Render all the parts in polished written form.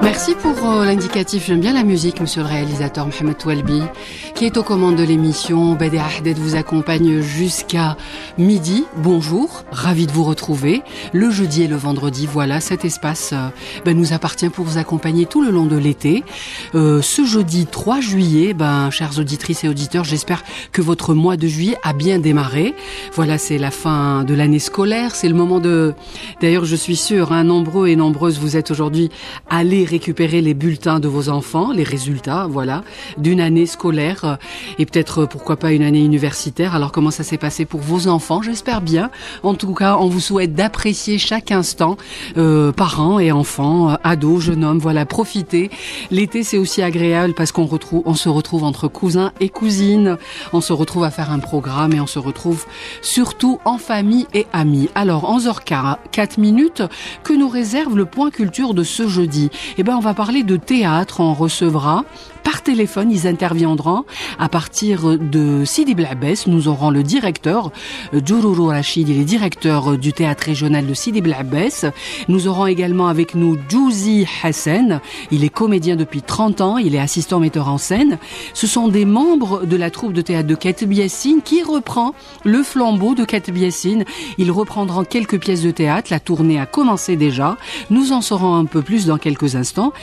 Merci pour l'indicatif. J'aime bien la musique, monsieur le réalisateur Mohamed Toualbi, qui est aux commandes de l'émission. Badia Ahmed vous accompagne jusqu'à midi. Bonjour, ravi de vous retrouver. Le jeudi et le vendredi, voilà, cet espace nous appartient pour vous accompagner tout le long de l'été. Ce jeudi 3 juillet, chères auditrices et auditeurs, j'espère que votre mois de juillet a bien démarré. Voilà, c'est la fin de l'année scolaire. C'est le moment de... D'ailleurs, je suis sûre, nombreux et nombreuses, vous êtes aujourd'hui allés récupérer les bulletins de vos enfants, les résultats, voilà, d'une année scolaire et peut-être, pourquoi pas, une année universitaire. Alors, comment ça s'est passé pour vos enfants? J'espère bien. En tout cas, on vous souhaite d'apprécier chaque instant, parents et enfants, ados, jeunes hommes, voilà, profitez. L'été, c'est aussi agréable parce on se retrouve entre cousins et cousines. On se retrouve à faire un programme et on se retrouve surtout en famille et amis. Alors, 11h04, que nous réserve le point culture de ce jeudi? On va parler de théâtre. On recevra par téléphone, ils interviendront à partir de Sidi Bel Abbès. Nous aurons le directeur, Djourourou Rachid, il est directeur du théâtre régional de Sidi Bel Abbès. Nous aurons également avec nous Djouzi Hassan, il est comédien depuis 30 ans, il est assistant metteur en scène. Ce sont des membres de la troupe de théâtre de Kateb Yassine qui reprend le flambeau de Kateb Yassine. Ils reprendront quelques pièces de théâtre, la tournée a commencé déjà. Nous en saurons un peu plus dans quelques instants.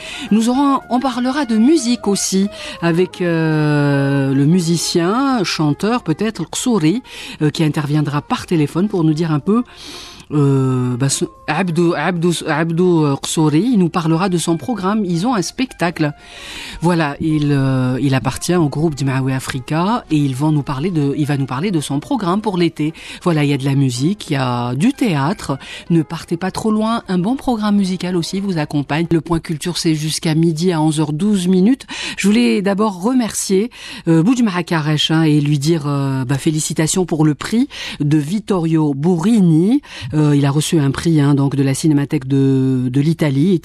On parlera de musique aussi avec le musicien, chanteur peut-être, Qsouri, qui interviendra par téléphone pour nous dire un peu Abdou Qsouri, il nous parlera de son programme. Ils ont un spectacle. Voilà, il appartient au groupe d'Imaoui Africa et il va nous parler de son programme pour l'été. Voilà, il y a de la musique, il y a du théâtre. Ne partez pas trop loin. Un bon programme musical aussi vous accompagne. Le point culture, c'est jusqu'à midi à 11h12. Je voulais d'abord remercier Boudjma Karesh et lui dire félicitations pour le prix de Vittorio Burini. Il a reçu un prix donc de la Cinémathèque de l'Italie,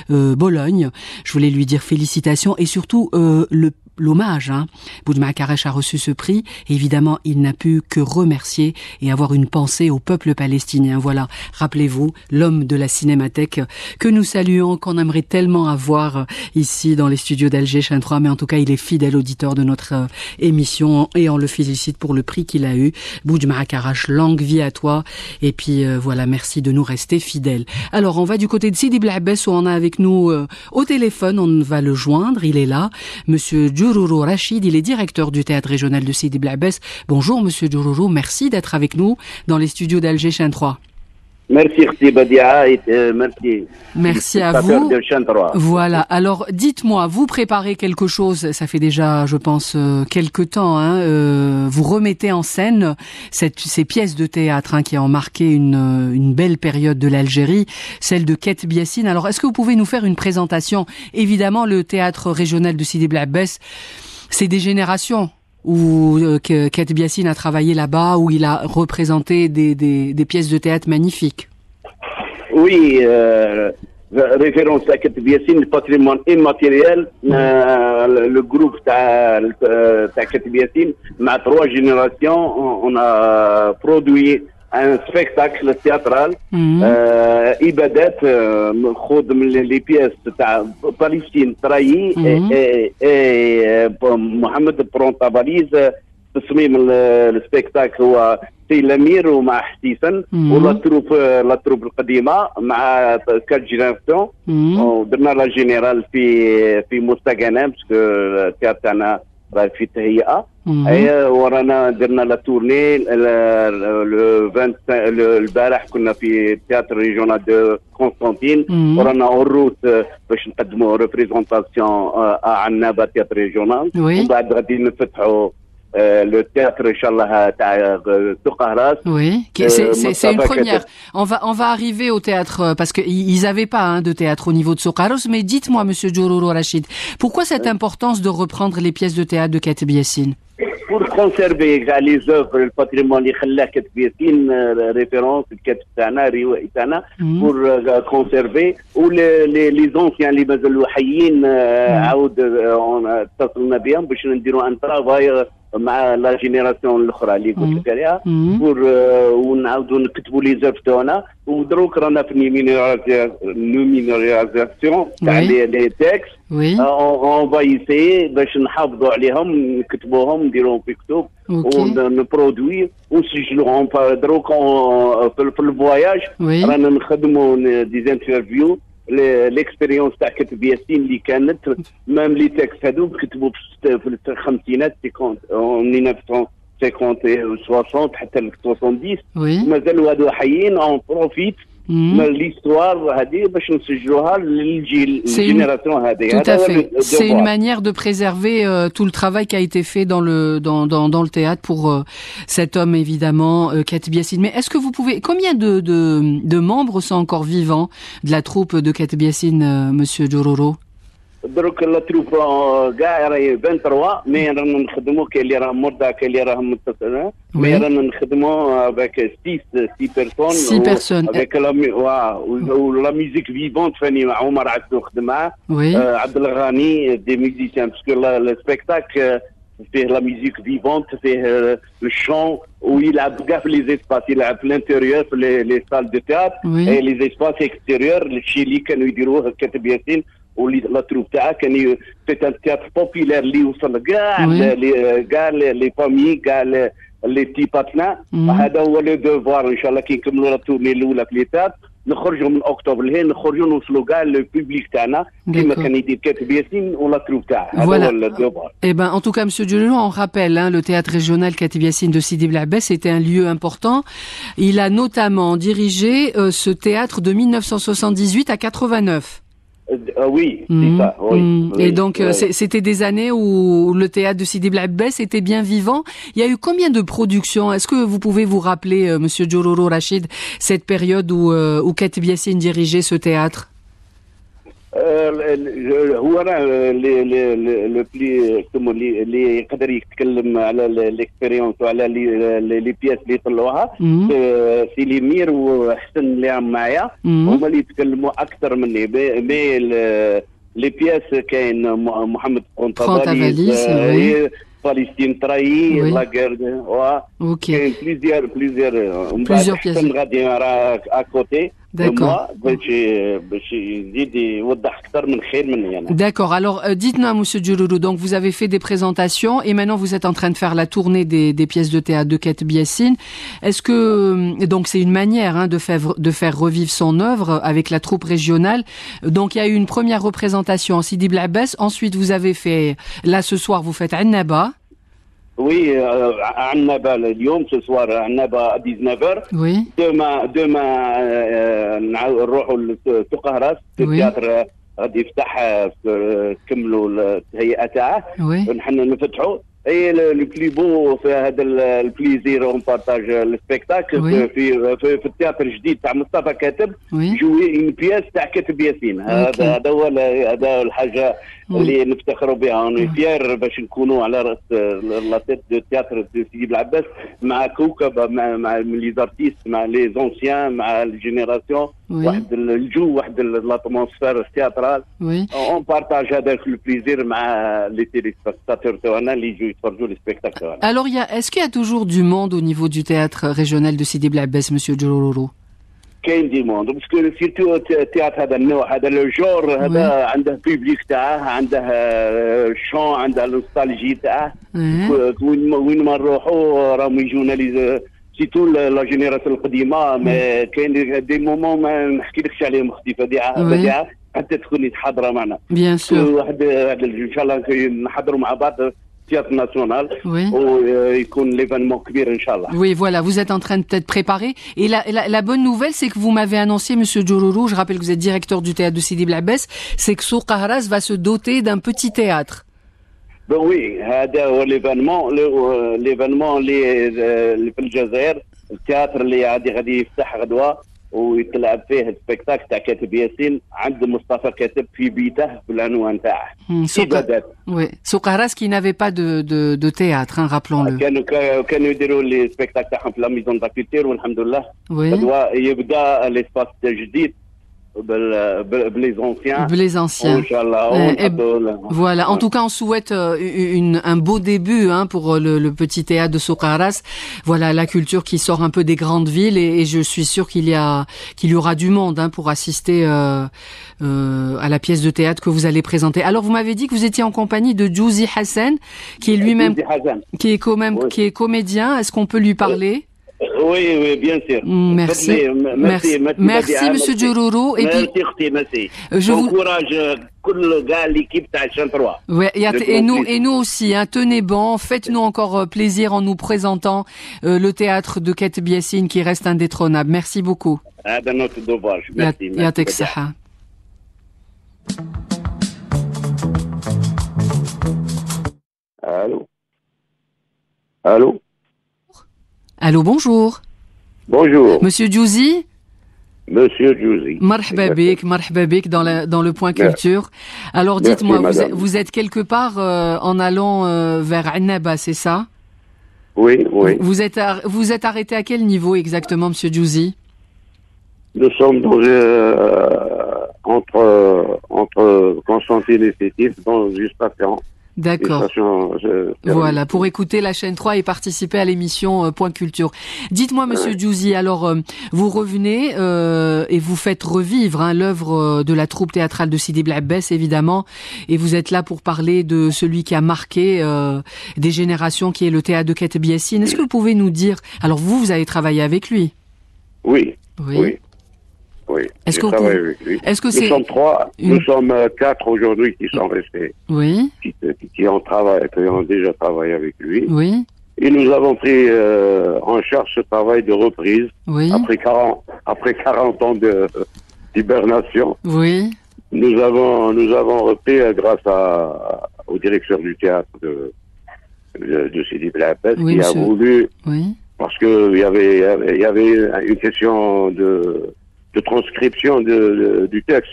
Bologne. Je voulais lui dire félicitations et surtout l'hommage. Boudjma Karesh a reçu ce prix. Évidemment, il n'a pu que remercier et avoir une pensée au peuple palestinien. Voilà, rappelez-vous, l'homme de la Cinémathèque que nous saluons, qu'on aimerait tellement avoir ici dans les studios d'Alger, Chaîne 3, mais en tout cas, il est fidèle auditeur de notre émission et on le félicite pour le prix qu'il a eu. Boudjma Karesh, longue vie à toi et puis voilà, merci de nous rester fidèles. Alors, on va du côté de Sidi Bel Abbès où on a avec nous au téléphone, on va le joindre, il est là, monsieur Djourourou Rachid, il est directeur du théâtre régional de Sidi Bel Abbès. Bonjour monsieur Djourourou, merci d'être avec nous dans les studios d'Alger Chaîne 3. Merci Badia et merci. Merci à vous. Voilà. Alors, dites-moi, vous préparez quelque chose. Ça fait déjà, je pense, quelque temps. Vous remettez en scène ces pièces de théâtre qui ont marqué une belle période de l'Algérie, celle de Kateb Yassine. Alors, est-ce que vous pouvez nous faire une présentation? Évidemment, le théâtre régional de Sidi Bel Abbès, c'est des générations. Où Kateb Yassine a travaillé là-bas, où il a représenté des pièces de théâtre magnifiques. Oui, référence à Kateb Yassine, le patrimoine immatériel, le groupe Kateb Yassine, ma 3 générations, on a produit un spectacle théâtral إبادات خذ من les pièces تاع Palestine trahi et محمد برونطاباليز تصميم السبيكتاكل هو سي الامير ومع حسيسن ولا تروب القديمه مع كات جينيراسيون ودرنا لا جينيرال في مستقنا باسكو التياتر تاعنا راه في تهيئه. ورانا درنا لا تورني لو 25 البارح كنا في التياتر ريجونال دو قسطنطين ورانا اون باش نقدموا ريبريزونطاسيون عنابه تياتر ريجونال ومن بعد غادي نفتحوا le théâtre, Inch'Allah, oui, c'est une première. On va arriver au théâtre parce qu'ils n'avaient pas de théâtre au niveau de Soqaros. Mais dites-moi, monsieur Djourourou Rachid, pourquoi cette importance de reprendre les pièces de théâtre de Kateb Yassine? Pour conserver les œuvres, le patrimoine اللي خلاه كاتب ياسين référence الكاتب تاعنا الروائي تاعنا pour conserver ou les anciens اللي مازالوا حيين عاود اتصلنا بهم باش نديروا ان travail مع لا جينيراسيون الاخرى اللي قلت لك عليها بور ونعاودوا نكتبوا لي زيرف تاعنا ودروك رانا في نوميناليزاسيون تاع لي تكست اون فايسي باش نحافظوا عليهم نكتبوهم نديروهم في كتب ونبرودوي ونسجلوهم دروك في الفواياج رانا نخدموا دي انترفيو ليكسبيريونس تاع كتب ياسين اللي كانت مام لي تكست هذوك كتبوا في الخمسينات 1950 حتى ل 70 مازالوا هذو حيين اون بروفيت من l'histoire هذه باش نسجلوها للجيل الجينيراسيون هذه. Tout à fait. C'est une manière de préserver tout le travail qui a été fait dans le théâtre pour cet homme évidemment Katib Yassine. Mais est-ce que vous pouvez, combien de membres sont encore vivants de la troupe de Katib Yassine, monsieur Djororo? دروك لا تروب كاع راهي 23 مي رانا نخدموا كاين اللي راهم مرضى كاين اللي راهم متصلين مي رانا نخدموا افيك 6 بيرسون افيك لا ميوزيك فيفونت فاني مع عمر عبدو خدم معاه عبد الغني دي ميوزيسيان باسكو السبيكتاك فيه لا ميوزيك فيفونت فيه الشون ويلعب كاع في لي زيسباس يلعب في الانتيريور في لي سال دو تياتر اي لي زيسباس اكستيريور الشيء اللي كانوا يديروه كاتب ياسين ولي لا تروب تاعها كان سي ان تياتر بوبيلير اللي وصل كاع لي فامي كاع لي تي باتنا هذا هو لو دوفوار ان شاء الله كي نكملوا لا تورني الاولى في ليتاب نخرجوا من اكتوبر لهنا نخرجوا نوصلوا كاع لو بوبليك تاعنا كيما كان يدير كاتب ياسين ولا تروب تاعها هذا هو الدوفوار. Eh ben en tout cas monsieur Djololo, on rappelle le théâtre régional Katib Yassine de Sidi Bel Abbès était un lieu important. Il a notamment dirigé ce théâtre de 1978 à 89. Oui, c'est ça. Oui, et donc, c'était des années où le théâtre de Sidi Bel Abbès était bien vivant. Il y a eu combien de productions? Est-ce que vous pouvez vous rappeler, monsieur Djororo Rachid, cette période où Katib Yassine dirigeait ce théâtre? هو انا لو بلي اللي يقدر يتكلم على الاكسبيريونس وعلى لي بياس اللي طلعوها سي مير وحسن اللي راهم معايا هما اللي يتكلموا اكثر مني مي لي بياس كاين محمد قنطبالي فلسطين تراهي لا غير كاين بليزيور حسن غادي راه اكوتي. D'accord. D'accord. Alors, dites-nous, monsieur Djololo, donc vous avez fait des présentations et maintenant vous êtes en train de faire la tournée des pièces de théâtre de Katib Yassine. Est-ce que, donc c'est une manière de faire revivre son œuvre avec la troupe régionale. Donc il y a eu une première représentation en Sidi Bel Abbès. Ensuite vous avez fait, là ce soir vous faites Annaba. Oui, Annaba اليوم ce soir Annaba à 19h. Oui. Demain نروحوا لسوق هراس التياتر غادي يفتح كملوا التهيئة تاعه. ونحن نفتحوا اي لو بلي بو في هذا البليزير اون بارتاج السبيكتاكل في التياتر الجديد تاع مصطفى كاتب جوي اون بياس تاع كاتب ياسين. هذا هو هذا الحاجه اللي نفتخروا بها. اون فيير باش نكونوا على راس لا تيت دو تياتر دو سيدي بن عباس مع كوكب مع لي زارتيست مع لي زونسيان مع الجينيراسيون واحد الجو واحد لاتموسفير تياترال اون بارتاج هذاك البليزير مع لي تيليسبكتاتور تاعنا اللي يجوا يتفرجوا لي سبيكتاكل. Alors est-ce qu'il y a toujours du monde au niveau du théâtre régional de Sidi Bel Abbès, monsieur Djololo? كاين دي موند باسكو سيرتو التياتر هذا النوع هذا لو جور هذا عنده بيبليك تاعه عنده شون عنده نوستالجي تاعه وين ما نروحوا راهم يجونا لي سيتو لا جينيراسيون القديمه ما كاين دي مومون ما نحكيلكش عليهم اختي فديعه حتى تكوني حاضره معنا بيان سور واحد ان شاء الله نحضروا مع بعض théâtre national ويكون l'événement كبير ان شاء الله. Oui, voilà, vous êtes en train de peut-être préparer. Et la bonne nouvelle, c'est que vous m'avez annoncé, monsieur Djololo, je rappelle que vous êtes directeur du théâtre de Sidi Bel Abbès, c'est que Souq Ahras va se doter d'un petit théâtre. Ben oui, هذا هو l'événement اللي في الجزائر التياتر اللي غادي يفتح غدوه ويتلعب فيه السبيكتاكل تاع كاتب ياسين عند مصطفى كاتب في بيته بالعنوان تاعه. سوق هراس qui n'avait pas de théâtre, rappelons-le. كانوا يديروا لي سبيكتاكل تاعهم في لا ميزون دا كولتور والحمد لله. غدوه يبدا ليسباس جديد les anciens. Les anciens. Voilà. En tout cas, on souhaite un beau début pour le petit théâtre de Soukaras. Voilà, la culture qui sort un peu des grandes villes et je suis sûr qu'il y aura du monde pour assister à la pièce de théâtre que vous allez présenter. Alors, vous m'avez dit que vous étiez en compagnie de Djouzi Hassan, qui est lui-même, qui est comédien. Est-ce qu'on peut lui parler? Oui, bien sûr. Merci, Monsieur Djourourou. Et merci. J'encourage l'équipe de 3. Ouais, et nous aussi. Tenez bon, faites-nous encore plaisir en nous présentant le théâtre de Ket Biassine qui reste indétrônable. Merci beaucoup. هذا notre devoir. Merci. يعطيك الصحة. Allô, bonjour. Bonjour. Monsieur Djouzi. Monsieur Djouzi. Marhaba bik dans le point culture. Alors dites-moi, vous êtes quelque part en allant vers Annaba, c'est ça? Oui. Vous êtes arrêté à quel niveau exactement, Monsieur Djouzi? Nous sommes entre Constantine et Sétif, dans une station. D'accord. Voilà, pour écouter la chaîne 3 et participer à l'émission Point Culture. Dites-moi, Monsieur Djouzi, alors vous revenez et vous faites revivre l'œuvre de la troupe théâtrale de Sidi Bel Abbès, évidemment, et vous êtes là pour parler de celui qui a marqué des générations, qui est le théâtre de Ket Biassine. Est-ce que vous pouvez nous dire, alors vous avez travaillé avec lui? Oui. Est-ce que nous sommes 3, nous sommes 4 aujourd'hui qui sont restés. Oui. Qui ont déjà travaillé avec lui. Oui. Et nous avons pris en charge ce travail de reprise. Oui. Après 40 ans d'hibernation. Oui. Nous avons repris grâce au directeur du théâtre de Sidi Bel Abbès qui a voulu, parce que il y avait une question de transcription du texte.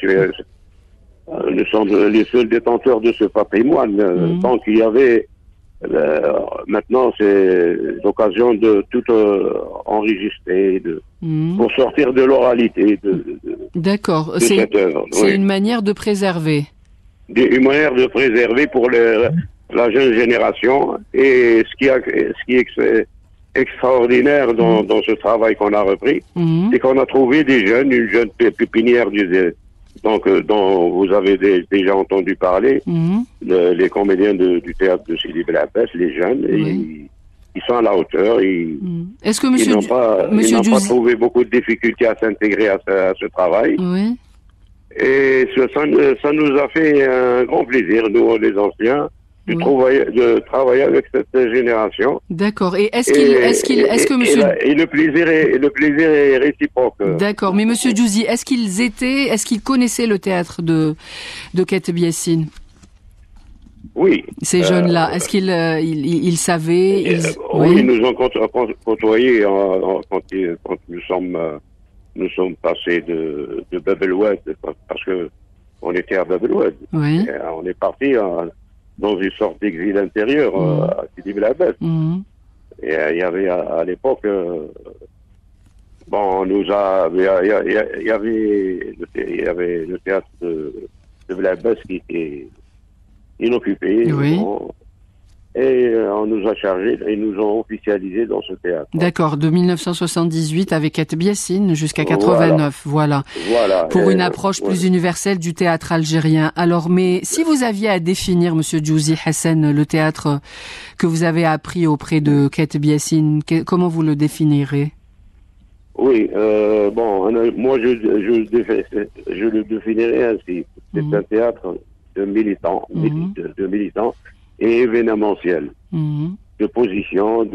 Nous sommes les seuls détenteurs de ce patrimoine. Donc il y avait maintenant c'est l'occasion de tout enregistrer pour sortir de l'oralité D'accord. C'est cette œuvre. C'est une manière de préserver. Une manière de préserver pour la jeune génération. Et ce qui est extraordinaire dans ce travail qu'on a repris, c'est qu'on a trouvé une jeune pépinière dont vous avez déjà entendu parler, les comédiens du théâtre de Sidi Bel Abbès, les jeunes, ils sont à la hauteur. Est-ce que ils n'ont pas trouvé beaucoup de difficultés à s'intégrer à ce travail. Oui. Et ça nous a fait un grand plaisir, nous les anciens, de travailler avec cette génération. D'accord. Et est-ce que monsieur le plaisir est réciproque. D'accord. Mais Monsieur Djouzi, est-ce qu'ils connaissaient le théâtre de Ket Biassine? Oui. Ces jeunes-là, est-ce qu'ils savaient? Oui, ils nous ont côtoyés quand nous sommes passés de Bab el Oued, parce que on était à Bab el Oued. Oui. On est parti dans une sorte d'exil intérieur à Sidi Bel Abbès. Et il y avait à l'époque, il y avait le théâtre de Bel Abbès qui était inoccupé. Oui. Et on nous a chargés et nous ont officialisés dans ce théâtre. D'accord, de 1978 avec Ket Biassine jusqu'à 89, voilà. Pour une approche plus universelle du théâtre algérien. Alors, mais si vous aviez à définir, Monsieur Djouzi Hassan, le théâtre que vous avez appris auprès de Ket Biassine, comment vous le définirez? Oui, moi je le définirais ainsi. C'est un théâtre de militants, de militants et événementiel, de position,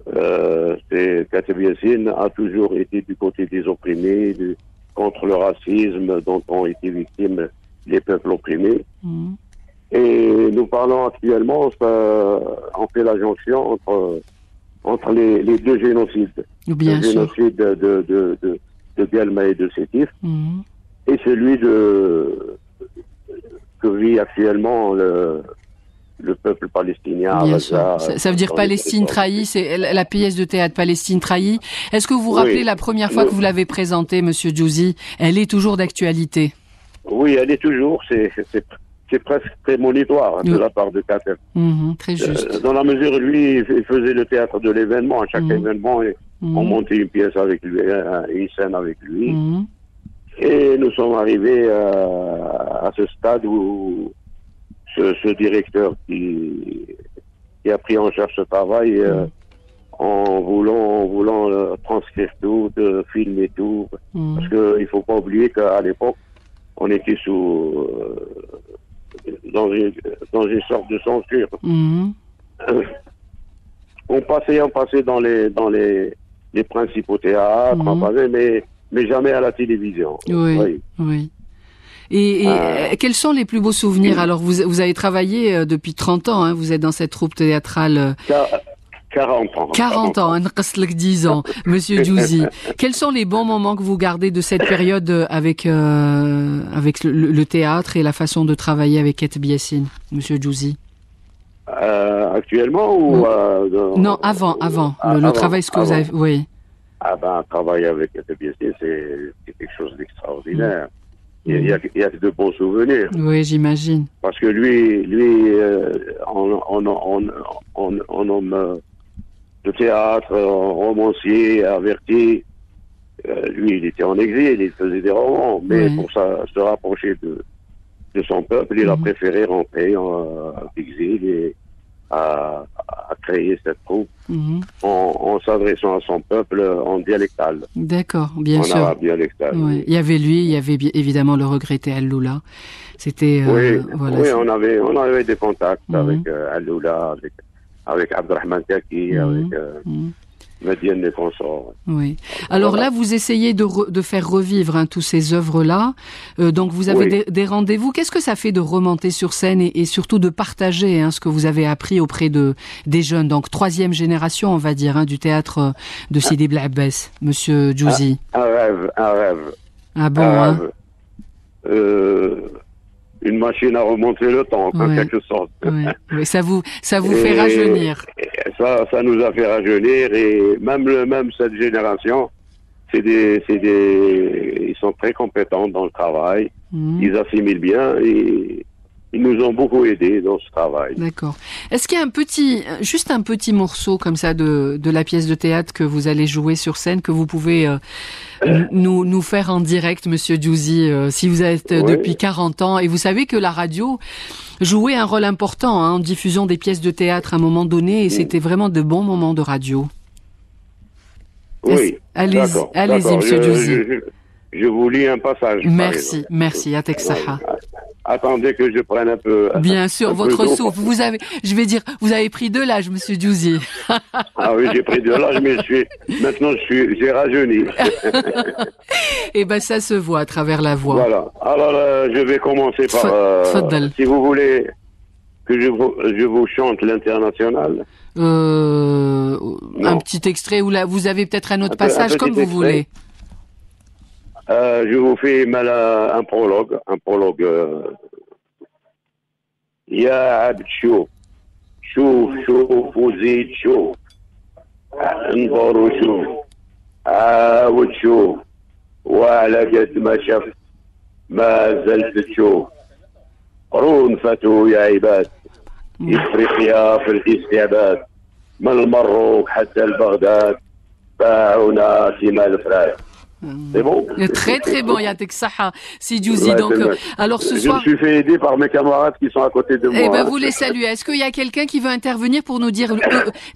Ket Biassine a toujours été du côté des opprimés, contre le racisme dont ont été victimes les peuples opprimés. Et nous parlons actuellement, on fait la jonction entre les deux génocides. Bien le sûr. Génocide de Guelma et de Sétif, et celui que vit actuellement le peuple palestinien. Bien sûr. Ça veut dire Palestine trahie, c'est la pièce de théâtre Palestine trahie. Est-ce que vous vous rappelez la première fois que vous l'avez présentée, Monsieur Djouzi? Elle est toujours d'actualité. Oui, elle est toujours. C'est presque prémonitoire de la part de Kater. Très juste. Dans la mesure où lui, il faisait le théâtre de l'événement. À chaque événement, on montait une pièce avec lui, une scène avec lui. Et nous sommes arrivés à ce stade où ce directeur qui a pris en charge ce travail, en voulant transcrire tout, filmer tout, parce qu'il ne faut pas oublier qu'à l'époque, on était dans une sorte de censure. On passait dans les principaux théâtres, mais jamais à la télévision. Oui. Et quels sont les plus beaux souvenirs? Alors, vous avez travaillé depuis 30 ans, hein, vous êtes dans cette troupe théâtrale. 40 ans. 40 ans, 10 ans, Monsieur Djouzi. Quels sont les bons moments que vous gardez de cette période avec le théâtre et la façon de travailler avec Kateb Yassine, Monsieur Djouzi? Actuellement ou non, avant. Le travail, ce que vous avez... Oui. Travailler avec Kateb Yassine, c'est quelque chose d'extraordinaire. Il y a de bons souvenirs. Oui, j'imagine. Parce que lui, en homme de théâtre, romancier, averti, lui, il était en exil, il faisait des romans, mais pour se rapprocher de son peuple, il a préféré rentrer en exil et à créer cette troupe en s'adressant à son peuple en dialectal. D'accord, bien sûr. En arabe dialectal. Oui. Il y avait lui, il y avait évidemment le regretté Al-Loula. C'était voilà. On avait des contacts avec Al-Loula, avec Abdelrahman Taki, avec Medienne et consorts. Oui. Alors là, vous essayez de faire revivre tous ces œuvres-là. Donc vous avez des rendez-vous. Qu'est-ce que ça fait de remonter sur scène et surtout de partager ce que vous avez appris auprès des jeunes, donc 3e génération, on va dire, du théâtre de Sidi Bel Abbès, Monsieur Djouzi? Un rêve. Ah bon, une machine à remonter le temps, en quelque sorte. Oui, ça vous fait rajeunir. Ça nous a fait rajeunir et même cette génération, ils sont très compétents dans le travail. Ils assimilent bien et ils nous ont beaucoup aidés dans ce travail. D'accord. Est-ce qu'il y a juste un petit morceau comme ça de la pièce de théâtre que vous allez jouer sur scène que vous pouvez nous faire en direct, Monsieur Djouzi, si vous êtes depuis 40 ans et vous savez que la radio jouait un rôle important en diffusion des pièces de théâtre à un moment donné et c'était vraiment de bons moments de radio. Oui. Allez-y, Monsieur Djouzi. Je vous lis un passage. Merci, Yatek Saha. Attendez que je prenne un peu. Bien sûr, votre souffle. Vous avez pris de l'âge, Monsieur Djouzi. Ah oui, j'ai pris de l'âge, mais maintenant j'ai rajeuni. Eh ben, ça se voit à travers la voix. Voilà. Alors, je vais commencer par. Si vous voulez que je vous chante l'international. Un petit extrait où là, vous avez peut-être un autre passage, comme vous voulez. Je vous fais un prologue. يا عبد شوف وزيد شوف انظر وشوف عاود شوف وعلى قد ما شفت ما زلت تشوف قرون فتوا يا عباد افريقيا في الاستعباد من المروك حتى البغداد باعونا كما الفراش. C'est bon. Très très bon, Yatek Saha, Si Djouzi. Donc, alors ce soir. Je me suis fait aider par mes camarades qui sont à côté de moi. Eh ben, vous les saluez. Est-ce qu'il y a quelqu'un qui veut intervenir pour nous dire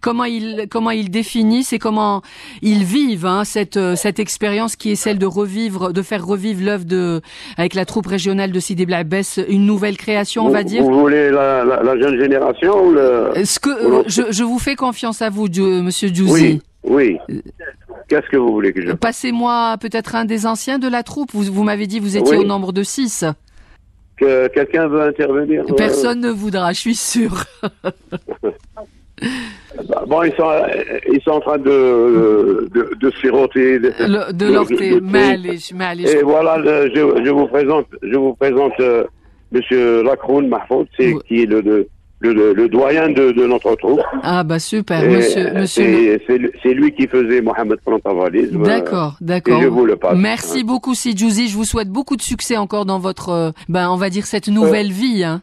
comment ils définissent et comment ils vivent cette expérience qui est celle de faire revivre l'œuvre avec la troupe régionale de Sidi Bel Abbès, une nouvelle création, on va dire. Vous voulez la jeune génération ou je vous fais confiance à vous, Monsieur Djouzi. Oui. Qu'est-ce que vous voulez que je fasse? Passez-moi peut-être un des anciens de la troupe. Vous m'avez dit vous étiez au nombre de 6. Que quelqu'un veut intervenir? Personne ne voudra, je suis sûr. Bon, ils sont en train de siroter. De l'orter. Malish. Et voilà, je vous présente Monsieur Lakroun Mahfoud, qui est le doyen de notre troupe. Ah bah super, Et monsieur. c'est lui qui faisait Mohamed Prantavalis. D'accord. Et je vous le passe. Merci beaucoup Sidjouzi, je vous souhaite beaucoup de succès encore dans votre, on va dire cette nouvelle vie. Hein.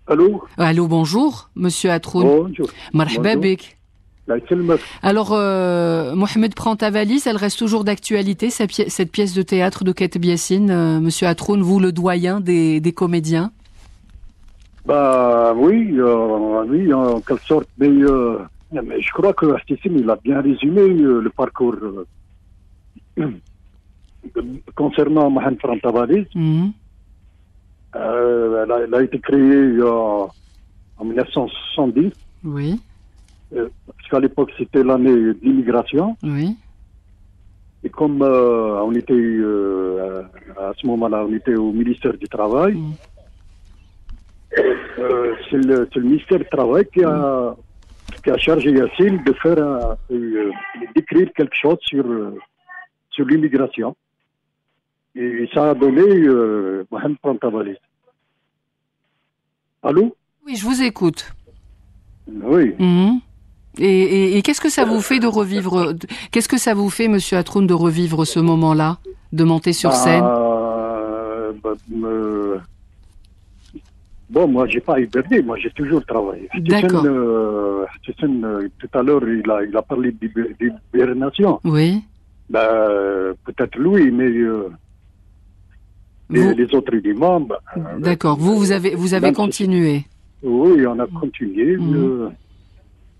Allô, Bonjour, monsieur Atroun. Bonjour. Marhaba bik. Alors, Mohamed Prantavalis, elle reste toujours d'actualité, cette pièce de théâtre de Keteb Yassine, monsieur Atroun, vous le doyen des comédiens. Bah oui, en quelque sorte, mais je crois que Hastissim, il a bien résumé le parcours concernant Mohamed Prantavalis. Elle a été créée en 1970. Oui. Parce qu'à l'époque, c'était l'année de l'immigration. Oui. Et comme on était, à ce moment-là, on était au ministère du Travail, c'est le ministère du Travail qui a chargé Yassine de faire d'écrire quelque chose sur l'immigration. Et ça a donné Mohamed Prantavalis. Allô? Oui, je vous écoute. Oui. Et qu'est-ce que ça vous fait de revivre, qu'est-ce que ça vous fait, monsieur Atroun, de revivre ce moment-là, de monter sur scène? Bon, moi, j'ai pas hiberné, moi, j'ai toujours travaillé. D'accord. Tout à l'heure, il a parlé d'hibernation. Oui. Peut-être lui, mais les autres éléments. D'accord. Vous avez continué. Oui, on a continué,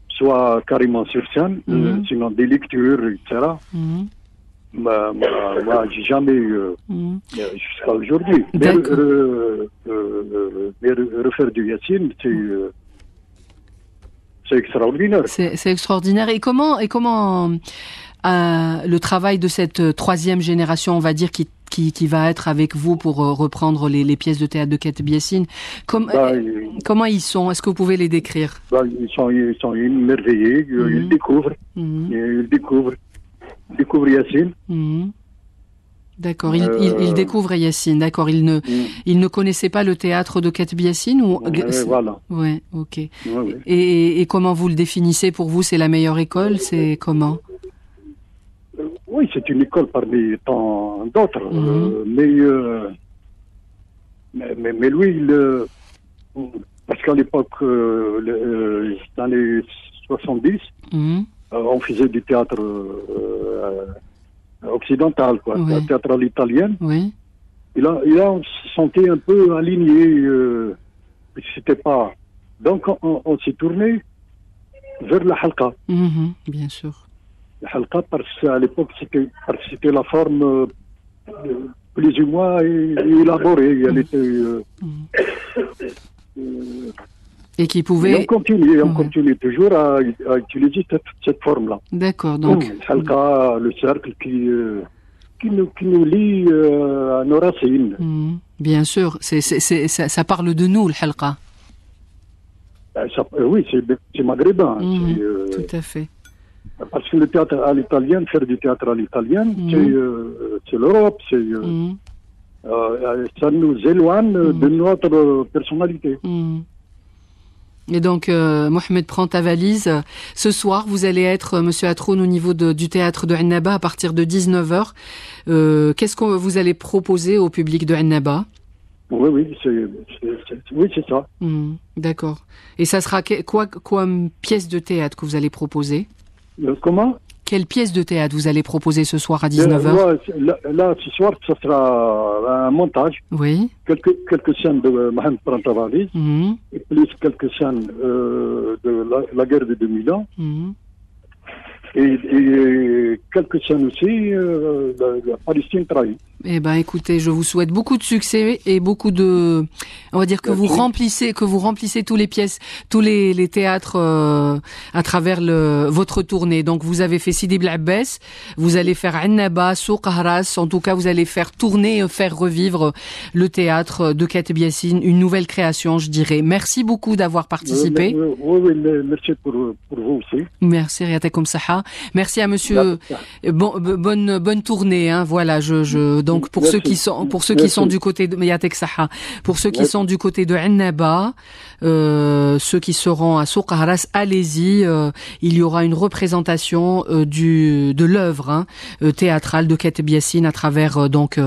soit carrément sur scène, sinon des lectures, etc. Moi, j'ai jamais jusqu'à aujourd'hui. Mais refaire du Yassine, c'est extraordinaire. C'est extraordinaire. Et comment le travail de cette troisième génération, on va dire, qui va être avec vous pour reprendre les pièces de théâtre de Keteb Yassine, comment ils sont? Est-ce que vous pouvez les décrire? Ils sont émerveillés, ils découvrent. Ils découvrent Yassine. D'accord, ils découvrent Yassine, d'accord. Ils ne connaissaient pas le théâtre de Keteb Yassine ou... Voilà. Ouais, ok. Ouais. Et comment vous le définissez pour vous? C'est la meilleure école? C'est comment? Oui, c'est une école parmi tant d'autres. Mais lui, parce qu'à l'époque, dans les 70, on faisait du théâtre occidental, quoi, théâtre à l'italienne. Oui. Et là, on se sentait un peu aligné. C'était pas. Donc, on s'est tourné vers la halqa. Bien sûr. La halqa, parce qu'à l'époque, c'était la forme plus ou moins élaborée. Elle était. Et qui pouvait... Et on continue toujours à utiliser cette forme-là. D'accord, donc... Halqa, le cercle qui nous lie à nos racines. Bien sûr, ça parle de nous, le halqa. Oui, c'est maghrébin. Tout à fait. Parce que le théâtre à l'italienne, faire du théâtre à l'italienne, c'est l'Europe, ça nous éloigne de notre personnalité. Et donc, Mohamed Prantavalis, ce soir, vous allez être, monsieur Atroun, au niveau du théâtre de Annaba à partir de 19h. Qu'est-ce que vous allez proposer au public de Annaba? Oui, c'est ça. D'accord. Et ça sera quoi comme pièce de théâtre que vous allez proposer? Comment? Quelle pièce de théâtre vous allez proposer ce soir à 19h? Là, ce soir, ça sera un montage. Oui. Quelques scènes de Mohamed Prantavalis, et plus quelques scènes de la guerre de 2000 ans. Et quelques scènes aussi de la Palestine trahie. Eh ben, écoutez, je vous souhaite beaucoup de succès et beaucoup de, on va dire que vous remplissez tous les pièces, tous les théâtres à travers votre tournée. Donc, vous avez fait Sidi Bel Abbès, vous allez faire Annaba, Souq Haras. En tout cas, vous allez faire tourner, faire revivre le théâtre de Keteb Yassine, une nouvelle création, je dirais. Merci beaucoup d'avoir participé. Oui, merci pour vous aussi. Merci, Riatakoum Saha. Alloula. Merci à monsieur. Bonne tournée, hein. Voilà, donc pour ceux qui sont du côté de Yatek Saha, pour ceux qui sont du côté de Annaba, ceux qui seront à Souq Haras, allez-y, il y aura une représentation de l'œuvre théâtrale de Kateb Yassine à travers donc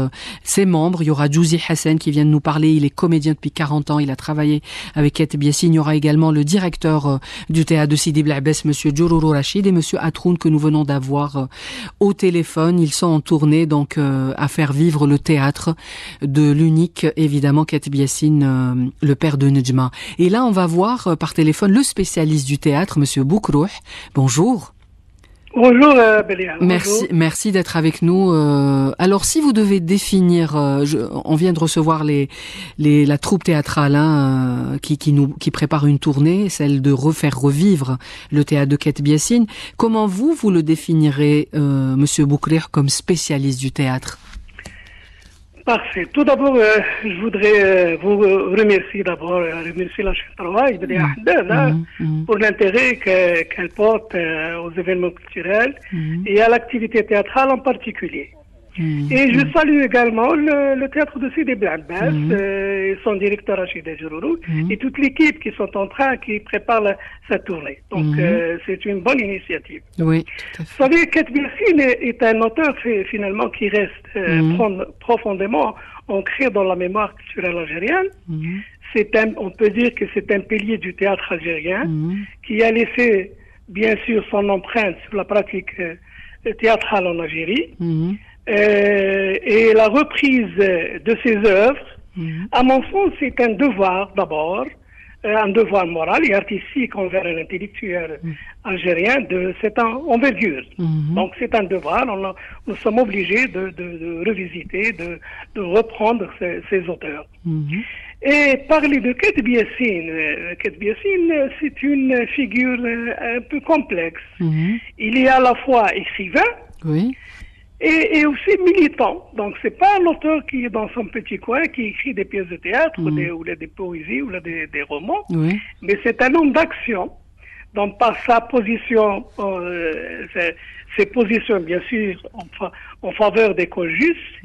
ses membres. Il y aura Djouzi Hassan qui vient de nous parler, il est comédien depuis 40 ans, il a travaillé avec Kateb Yassine. Il y aura également le directeur du théâtre de Sidi Blabès, monsieur Djourourou Rachid, et monsieur Atroun que nous venons d'avoir au téléphone. Ils sont en tournée donc à faire vivre le théâtre de l'unique, évidemment, Kateb Yassine, le père de Nejma. Et là, on va voir par téléphone le spécialiste du théâtre, monsieur Boukrouh. Bonjour. Bonjour, Bélia. Merci d'être avec nous. Alors, si vous devez définir, on vient de recevoir la troupe théâtrale qui prépare une tournée, celle de faire revivre le théâtre de Kateb Yassine. Comment vous le définirez, monsieur Boukrouh, comme spécialiste du théâtre? Parfait. Tout d'abord, je voudrais vous remercier remercier la chaîne Travail pour l'intérêt qu'elle porte aux événements culturels et à l'activité théâtrale en particulier. Et je salue également le théâtre de Sidi Blabès et son directeur Rachid Djourourou et toute l'équipe qui prépare cette tournée. Donc c'est une bonne initiative. Oui. Vous savez, Kateb Yassine est un auteur finalement qui reste profondément ancré dans la mémoire culturelle algérienne. On peut dire que c'est un pilier du théâtre algérien qui a laissé bien sûr son empreinte sur la pratique théâtrale en Algérie. Et la reprise de ses œuvres, à mon sens, c'est un devoir d'abord, un devoir moral et artistique envers un intellectuel algérien de cette envergure. Donc c'est un devoir, nous sommes obligés de revisiter, de reprendre ces auteurs. Et parler de Kateb Yassine, c'est une figure un peu complexe. Il est à la fois écrivain, et aussi militant. Donc c'est pas un auteur qui est dans son petit coin, qui écrit des pièces de théâtre ou des poésies ou des romans, mais c'est un homme d'action. Donc par sa position, ses positions bien sûr en faveur des causes justes.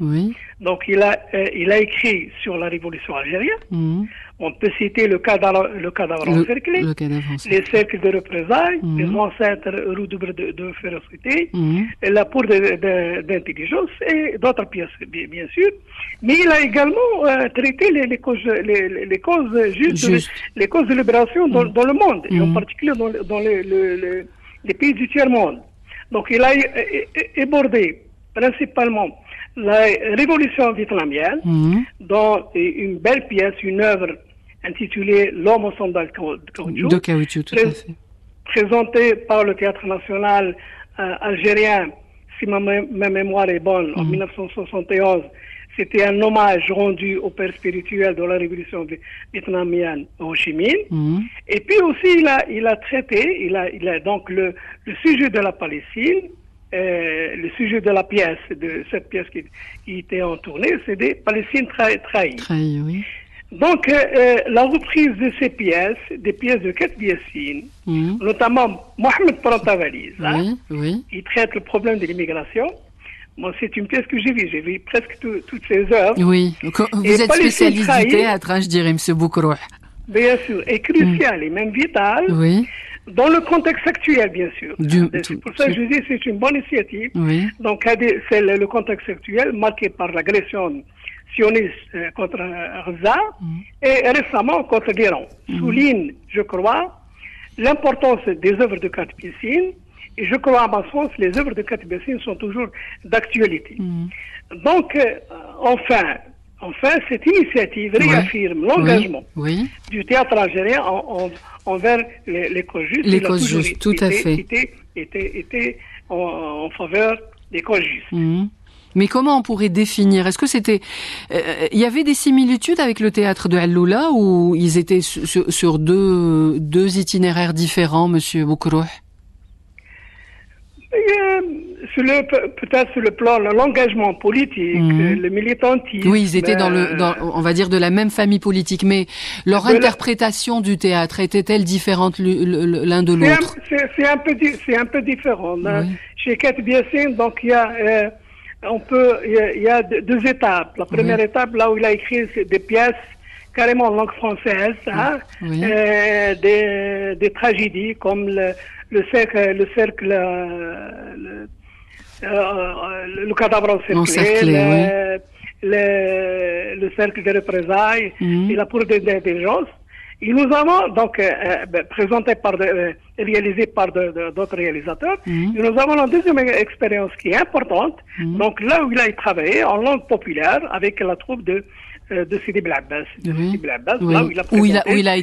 Donc il a écrit sur la révolution algérienne. On peut citer le cadavre encerclé, les cercles de représailles, les ancêtres redoutables de férocité, la Pour d'intelligence et d'autres pièces, bien sûr. Mais il a également traité les causes justes, les causes de libération dans le monde, et en particulier dans les pays du tiers-monde. Donc il a abordé principalement la révolution vietnamienne dans une belle pièce, une œuvre intitulée L'homme au sandal de caoutchouc, tout à fait. Présentée par le Théâtre national algérien, si ma mémoire est bonne, en 1971. C'était un hommage rendu au père spirituel de la révolution vietnamienne, Ho Chi Minh. Et puis aussi, il a traité, il a donc le sujet de la Palestine, le sujet de la pièce, de cette pièce qui était en tournée, c'est des Palestines trahies. Oui. Donc, la reprise de ces pièces, des pièces de Kateb Yassine, notamment Mohamed Pranta-Valise, qui traite le problème de l'immigration. Moi, c'est une pièce que j'ai vu presque toutes ses œuvres. Oui, vous êtes spécialiste du théâtre, je dirais, M. Boukrouh. Bien sûr, et crucial et même vital. Dans le contexte actuel, bien sûr. C'est pour ça que je dis que c'est une bonne initiative. Donc, c'est le contexte actuel marqué par l'agression sioniste contre Gaza et récemment contre l'Iran. Souligne, je crois, l'importance des œuvres de Kateb Yassine. Et je crois, à mon sens, les œuvres de Kateb Yassine sont toujours d'actualité. Donc, enfin, cette initiative réaffirme l'engagement du théâtre algérien envers les causes justes. Les causes justes, tout à fait. Était en faveur des causes justes. Mais comment on pourrait définir? Est-ce que c'était... Il y avait des similitudes avec le théâtre de Alloula ou ils étaient sur deux itinéraires différents, Monsieur Boukrouh? peut-être sur le plan de l'engagement politique, le militantisme. Oui, ils étaient on va dire, de la même famille politique, mais leur interprétation du théâtre était-elle différente l'un de l'autre? C'est un peu différent. Oui. Chez Kateb Yassine, donc il y a deux étapes. La première étape, là où il a écrit des pièces carrément en langue française, des tragédies comme le cadavre encerclé, le cercle des représailles et la poudre d'intelligence. Et nous avons donc réalisé par d'autres réalisateurs. Et nous avons la deuxième expérience qui est importante. Donc là où il a travaillé en langue populaire avec la troupe de Sidi Belabès. Où il a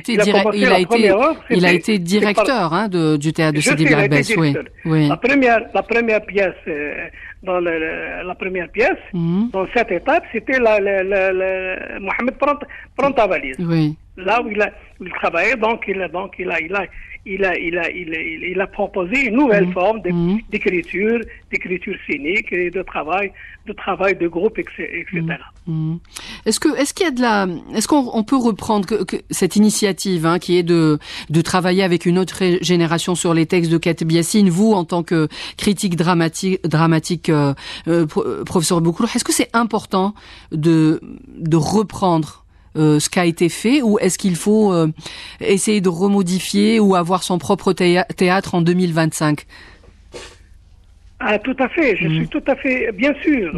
été directeur du théâtre de Sidi Belabès. Oui. La première pièce dans cette étape, c'était Mohamed Prantavalise. Oui. Là où il travaillait, donc il a proposé une nouvelle forme d'écriture scénique et de travail de groupe, etc. Est-ce qu'on peut reprendre cette initiative qui est de travailler avec une autre génération sur les textes de Kateb Yassine, vous en tant que critique dramatique professeur Boukrou, est-ce que c'est important de reprendre ce qui a été fait, ou est-ce qu'il faut essayer de remodifier ou avoir son propre théâtre en 2025? Tout à fait, je suis tout à fait, bien sûr.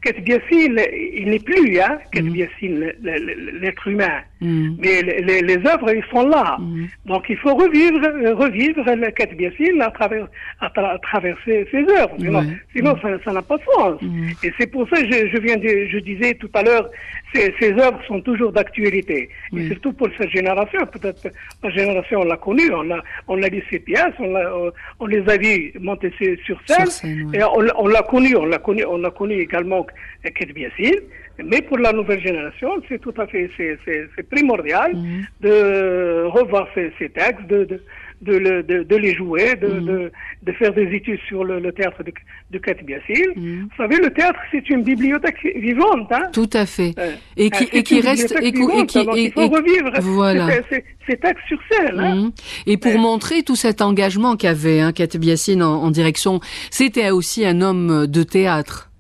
Kateb Yassine, il n'est plus, Kateb Yassine, l'être humain. Mais les œuvres, ils sont là. Donc il faut revivre le Kateb Yassine à travers ses œuvres. Sinon ça n'a pas de sens. Et c'est pour ça que je disais tout à l'heure, ces œuvres sont toujours d'actualité. Et surtout pour cette génération, peut-être ma génération, on l'a connue, on a lu ses pièces, on les a vues monter sur scène, et on l'a connu également Kateb Yassine. Mais pour la nouvelle génération, c'est tout à fait, c'est primordial de revoir ces textes, de les jouer, de faire des études sur le théâtre de Kateb Yassine. Vous savez, le théâtre, c'est une bibliothèque vivante. Tout à fait. Et qui reste, il faut revivre ces textes sur scène. Et pour montrer tout cet engagement qu'avait Kateb Yassine en direction, c'était aussi un homme de théâtre.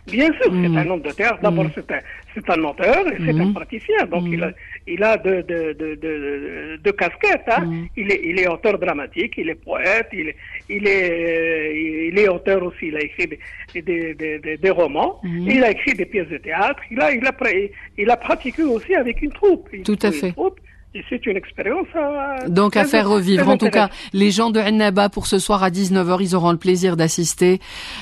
Bien sûr, c'est un homme de théâtre. D'abord, c'est un auteur et c'est un praticien. Donc, il a deux casquettes. Il est auteur dramatique, il est poète, il est auteur aussi. Il a écrit des romans, il a écrit des pièces de théâtre. Il a pratiqué aussi avec une troupe. Tout à fait. Et c'est une expérience donc à faire revivre. En tout cas, les gens de Annaba, pour ce soir à 19h, ils auront le plaisir d'assister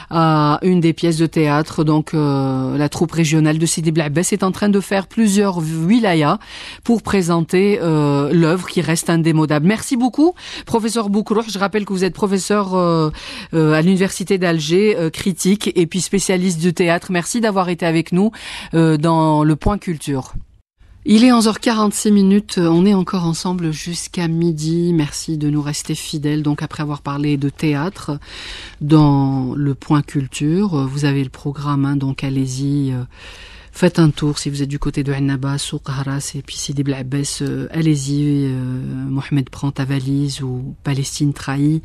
à une des pièces de théâtre. Donc la troupe régionale de Sidi Belabès est en train de faire plusieurs wilayas pour présenter l'œuvre qui reste indémodable. Merci beaucoup, professeur Boukrou. Je rappelle que vous êtes professeur à l'université d'Alger, critique et puis spécialiste du théâtre. Merci d'avoir été avec nous dans le Point Culture. Il est 11h46, on est encore ensemble jusqu'à midi. Merci de nous rester fidèles. Donc après avoir parlé de théâtre dans le Point Culture, vous avez le programme, donc allez-y, faites un tour si vous êtes du côté de Annaba, Souk Haras et puis Sidi Belabès, allez-y, Mohamed prend ta valise ou Palestine trahie.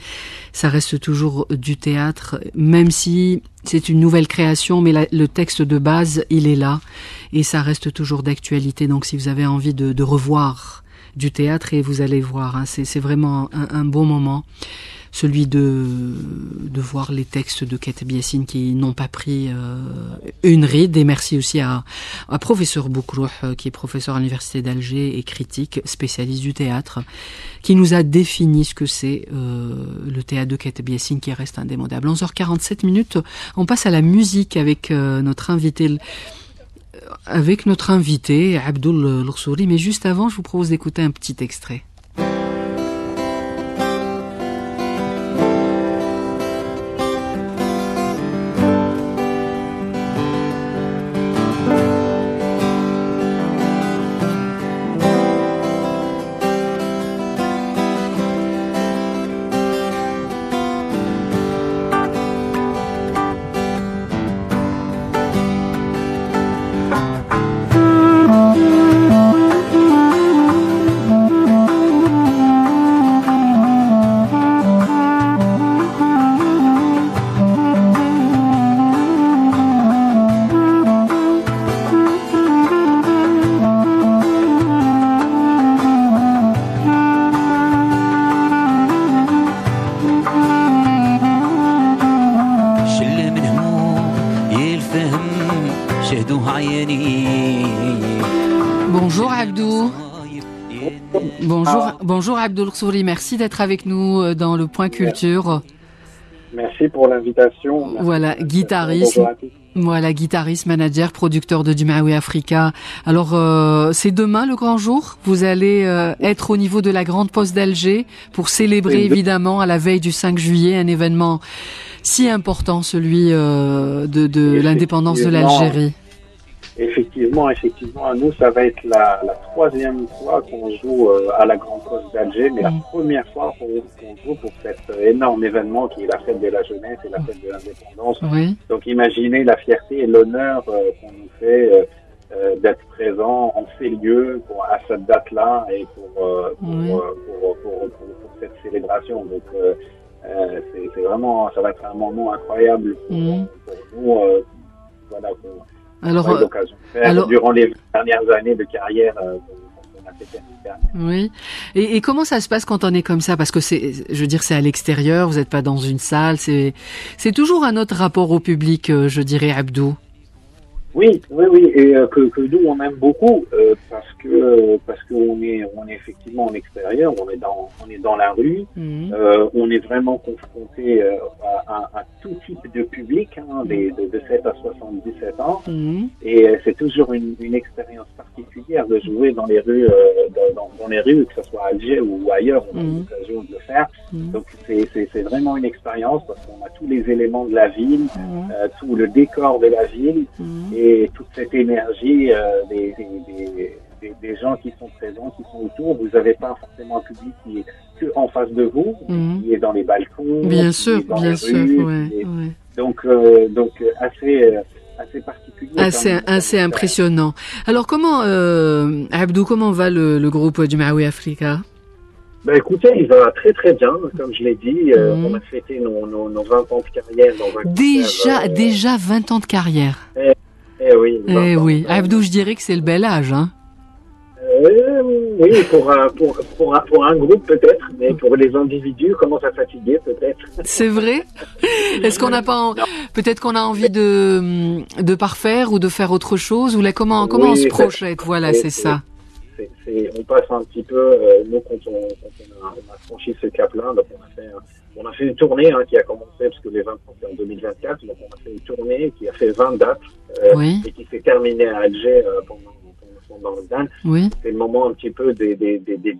Ça reste toujours du théâtre, même si c'est une nouvelle création, mais le texte de base, il est là et ça reste toujours d'actualité. Donc si vous avez envie de revoir du théâtre, et vous allez voir, c'est vraiment un beau moment, celui de voir les textes de Kateb Yassine qui n'ont pas pris une ride. Et merci aussi à professeur Boukrou, qui est professeur à l'université d'Alger et critique, spécialiste du théâtre, qui nous a défini ce que c'est le théâtre de Kateb Yassine, qui reste indémodable. 11h47, on passe à la musique avec notre invité Abdoul Loursouri. Mais juste avant, je vous propose d'écouter un petit extrait. Bonjour Abdou. Bonjour Abdou Lksouri, merci d'être avec nous dans le Point Culture. Merci pour l'invitation. Voilà, guitariste. Voilà, guitariste, manager, producteur de Djemaoui Africa. Alors, c'est demain le grand jour. Vous allez être au niveau de la Grande Poste d'Alger pour célébrer évidemment à la veille du 5 juillet un événement si important, celui de l'indépendance de l'Algérie. Effectivement, nous, ça va être la troisième fois qu'on joue à la Grande Poste d'Alger, mais la première fois qu'on joue pour cet énorme événement qui est la fête de la jeunesse et la fête de l'indépendance. Oui. Donc imaginez la fierté et l'honneur qu'on nous fait d'être présent en ces lieux à cette date-là et pour cette célébration. Donc c'est vraiment, ça va être un moment incroyable pour nous. Voilà. Alors, l'occasion de faire durant les dernières années de carrière qu'on a fait. Oui. Et comment ça se passe quand on est comme ça? Parce que c'est à l'extérieur, vous n'êtes pas dans une salle, c'est toujours un autre rapport au public, je dirais, Abdou. Oui, et que nous on aime beaucoup parce que on est effectivement en extérieur, on est dans la rue, on est vraiment confronté à tout type de public, de 7 à 77 ans, et c'est toujours une expérience particulière de jouer dans les rues, dans les rues, que ce soit à Alger ou ailleurs, on a l'occasion de le faire. Donc c'est vraiment une expérience parce qu'on a tous les éléments de la ville, tout le décor de la ville. Et toute cette énergie des gens qui sont présents, qui sont autour. Vous n'avez pas forcément un public qui est que en face de vous, qui est dans les balcons, bien sûr, rues, donc assez particulier, assez impressionnant. Alors comment Abdou, comment va le groupe Djemaoui Africa? Écoutez, il va très très bien, comme je l'ai dit. On a fêté nos 20 ans de carrière dans un Déjà 20 ans de carrière. Oui. Abdou, je dirais que c'est le bel âge, hein. Oui, pour un groupe peut-être, mais pour les individus, commence à fatiguer peut-être. C'est vrai. Est-ce qu'on n'a pas peut-être qu'on a envie de parfaire ou de faire autre chose, ou là comment on se projette? Voilà, c'est ça. On passe un petit peu, nous quand on a franchi ce cap-là, donc on a fait une tournée qui a commencé, parce que les 20 ans c'est en 2024, donc on a fait une tournée qui a fait 20 dates et qui s'est terminée à Alger pendant le Dan. Oui. C'est le moment un petit peu des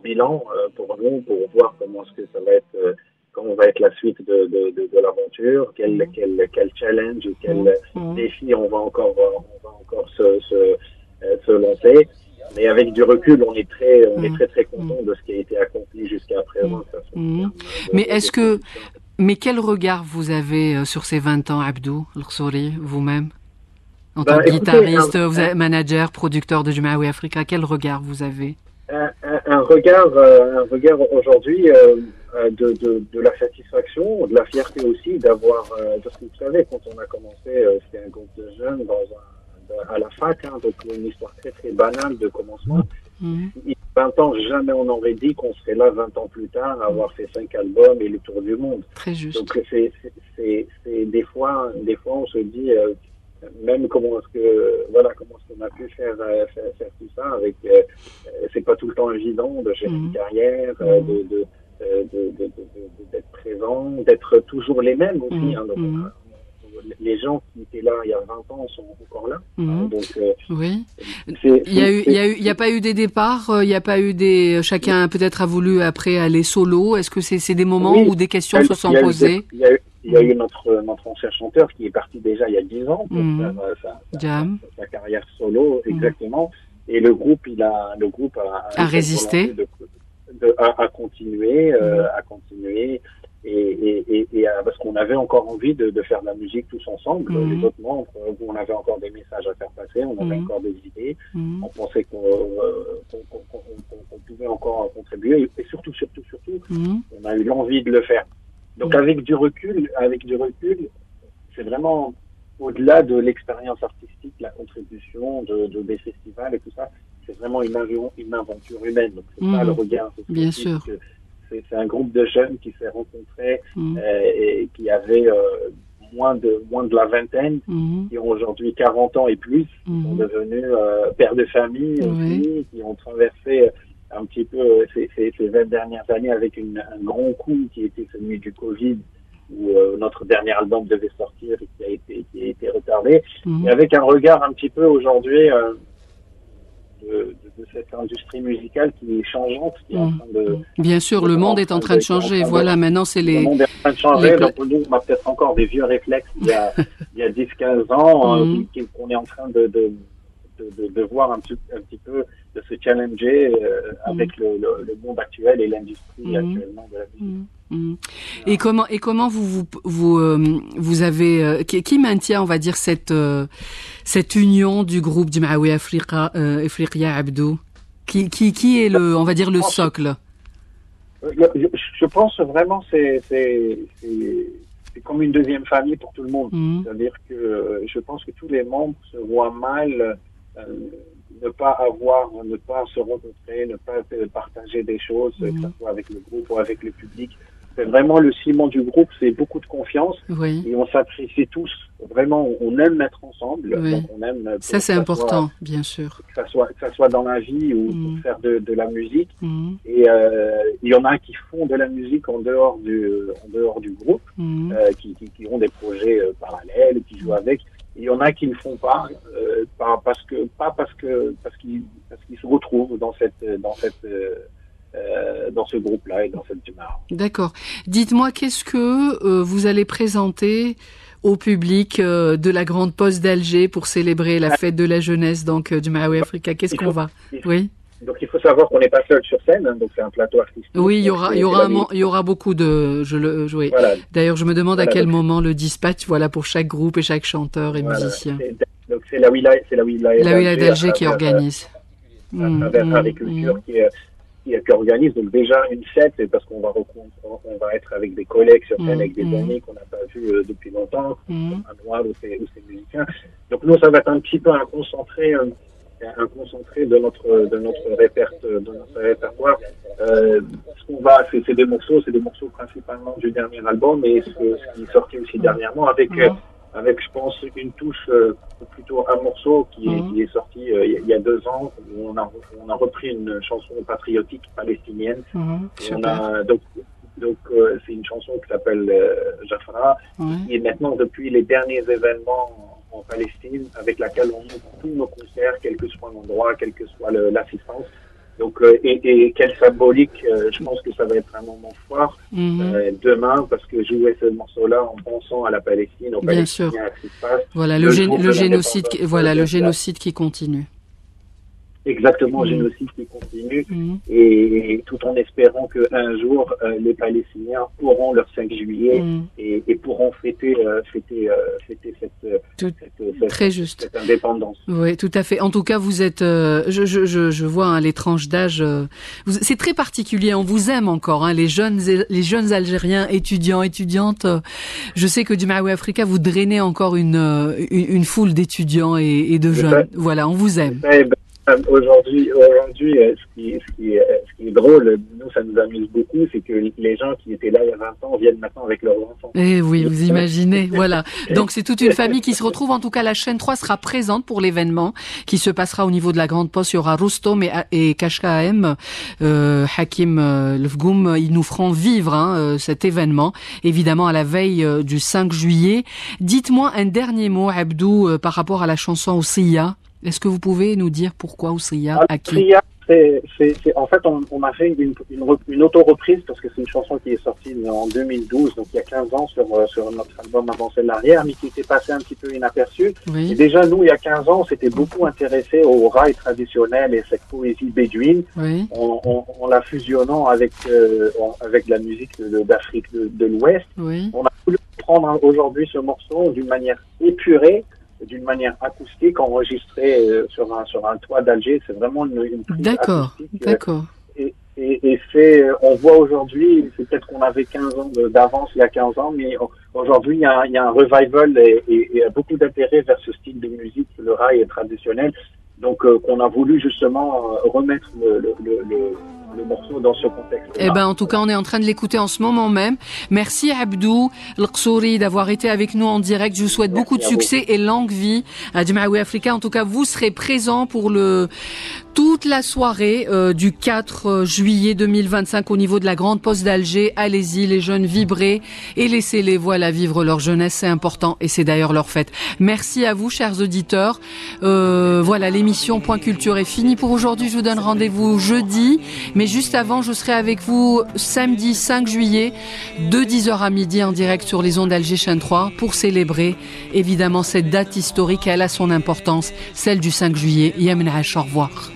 bilans pour nous, pour voir comment est-ce que ça va être, comment va être la suite de l'aventure, quel challenge, quel défi on va encore se lancer. Mais avec du recul, on est très content de ce qui a été accompli jusqu'à présent. Mais quel regard vous avez sur ces 20 ans, Abdou Lksouri, vous-même, en tant que guitariste, vous êtes manager, producteur de Djemaoui Africa, quel regard vous avez? Un regard aujourd'hui de la satisfaction, de la fierté aussi d'avoir, parce que vous savez, quand on a commencé, c'était un groupe de jeunes à la fac, donc une histoire très très banale de commencement. Il y a 20 ans, jamais on aurait dit qu'on serait là 20 ans plus tard à avoir fait 5 albums et le tour du monde. Très juste. Donc c'est des fois on se dit même comment est-ce qu'on a pu faire tout ça avec c'est pas tout le temps évident de gérer une carrière, d'être présent, d'être toujours les mêmes aussi. Donc, les gens qui étaient là il y a 20 ans sont encore là. Donc, oui. Il y a pas eu des départs, il y a pas eu chacun peut-être a voulu après aller solo. Est-ce que c'est des moments où des questions se sont posées? Il y a eu notre ancien chanteur qui est parti déjà il y a 10 ans pour faire sa carrière solo, exactement. Et le groupe a résisté, à continuer, et parce qu'on avait encore envie de faire de la musique tous ensemble. Les autres membres, on avait encore des messages à faire passer, on avait encore des idées, on pensait qu'on pouvait encore contribuer, et surtout, on a eu l'envie de le faire. Donc avec du recul, c'est vraiment au-delà de l'expérience artistique, la contribution des festivals et tout ça, c'est vraiment une aventure humaine. Donc c'est pas le regard. Bien sûr. C'est un groupe de jeunes qui s'est rencontré et qui avait moins de la vingtaine, qui ont aujourd'hui 40 ans et plus, qui sont devenus pères de famille aussi, qui ont traversé un petit peu ces 20 dernières années avec un grand coup qui était celui du Covid, où notre dernier album devait sortir et qui a été retardé, et avec un regard un petit peu aujourd'hui de cette industrie musicale qui est changeante, qui est en train de... Bien sûr, le monde est en train de changer. Voilà, maintenant c'est les... Le monde est en train de changer, donc nous, on a peut-être encore des vieux réflexes il y a 10-15 ans qu'on est en train de voir un petit peu, de se challenger avec le monde actuel et l'industrie actuellement de la musique. Et comment vous avez qui maintient, on va dire, cette union du groupe Jamaoui Afriqiya, Abdou, qui est on va dire le socle? Je pense vraiment c'est comme une deuxième famille pour tout le monde. C'est-à-dire que je pense que tous les membres se voient mal ne pas se rencontrer, ne pas partager des choses, que ce soit avec le groupe ou avec le public. C'est vraiment le ciment du groupe, c'est beaucoup de confiance. Et on s'apprécie tous. Vraiment, on aime être ensemble. Donc on aime ça, c'est important, bien sûr. Que ça soit dans la vie ou pour faire de la musique. Et il y en a qui font de la musique en dehors du groupe, qui ont des projets parallèles, qui jouent avec. Il y en a qui ne font pas, parce qu'ils se retrouvent dans ce groupe-là et dans cette Jama'a. D'accord. Dites-moi, qu'est-ce que vous allez présenter au public de la Grande Poste d'Alger pour célébrer la fête de la jeunesse, donc du Jamaoui Afriqiya? Qu'est-ce qu'on va? Oui. Donc il faut savoir qu'on n'est pas seul sur scène, donc c'est un plateau artistique. Oui, il y aura beaucoup de oui. Voilà. D'ailleurs, je me demande à quel moment le dispatch, pour chaque groupe et chaque chanteur et musicien. Donc c'est la wilaya d'Alger qui organise. À travers Agriculture qui organise. Donc déjà une fête, c'est parce qu'on va être avec des collègues sur scène, avec des amis qu'on n'a pas vus depuis longtemps, à Noir ou ces musiciens. Donc nous, ça va être un petit peu un concentré de notre répertoire. Ce qu'on va, c'est des morceaux principalement du dernier album, et ce qui est sorti aussi dernièrement avec je pense une touche, plutôt un morceau qui est sorti il y a 2 ans, où on a repris une chanson patriotique palestinienne. Donc c'est une chanson qui s'appelle Jafra, qui est maintenant, depuis les derniers événements en Palestine, avec laquelle on ouvre tous nos concerts, quel que soit l'endroit, quelle que soit l'assistance. Donc, et quelle symbolique, je pense que ça va être un moment fort demain, parce que jouer ce morceau-là en pensant à la Palestine, aux Palestiniens, à ce qui se passe. Voilà, le génocide qui continue. Exactement, génocide qui continue, et tout en espérant qu'un jour, les Palestiniens auront leur 5 juillet et pourront fêter cette indépendance. Oui, tout à fait. En tout cas, vous êtes, je vois les tranches d'âge. C'est très particulier. On vous aime encore, les jeunes Algériens, étudiantes. Je sais que Jamaoui Afriqiya, vous drainez encore une foule d'étudiants et de jeunes. Voilà, on vous aime. Aujourd'hui, ce qui est drôle, nous, ça nous amuse beaucoup, c'est que les gens qui étaient là il y a 20 ans viennent maintenant avec leurs enfants. Eh oui, vous imaginez, voilà. Donc c'est toute une famille qui se retrouve. En tout cas, la chaîne 3 sera présente pour l'événement qui se passera au niveau de la Grande Poste. Il y aura Roustom et KHKM, Hakim Lefgoum. Ils nous feront vivre cet événement, évidemment à la veille du 5 juillet. Dites-moi un dernier mot, Abdou, par rapport à la chanson Oussiya. Est-ce que vous pouvez nous dire pourquoi Oussiya, à qui? Oussiya, en fait, on a fait une auto-reprise, parce que c'est une chanson qui est sortie en 2012, donc il y a 15 ans sur notre album Avancer de l'arrière, mais qui était passé un petit peu inaperçu. Et déjà, nous, il y a 15 ans, on s'était beaucoup intéressé au raï traditionnel et cette poésie bédouine, en la fusionnant avec la musique d'Afrique de l'Ouest. On a voulu prendre aujourd'hui ce morceau d'une manière épurée, d'une manière acoustique, enregistrée sur un toit d'Alger. C'est vraiment une prise acoustique. D'accord. Et on voit aujourd'hui, c'est peut-être qu'on avait 15 ans d'avance il y a 15 ans, mais aujourd'hui il y a un revival et beaucoup d'intérêt vers ce style de musique, le raï traditionnel. Donc qu'on a voulu justement remettre le morceau dans ce contexte. Eh ben, en tout cas, on est en train de l'écouter en ce moment même. Merci Abdou El-Qsouri d'avoir été avec nous en direct. Je vous souhaite beaucoup de succès et longue vie à Jemaoui Africa. En tout cas, vous serez présent pour toute la soirée du 4 juillet 2025 au niveau de la Grande Poste d'Alger. Allez-y, les jeunes, vibrez et laissez-les vivre leur jeunesse, c'est important et c'est d'ailleurs leur fête. Merci à vous, chers auditeurs. L'émission Point Culture est finie pour aujourd'hui. Je vous donne rendez-vous jeudi, mais juste avant, je serai avec vous samedi 5 juillet de 10h à midi en direct sur les ondes d'Alger chaîne 3 pour célébrer évidemment cette date historique. Elle a son importance, celle du 5 juillet. Yemen H, au revoir.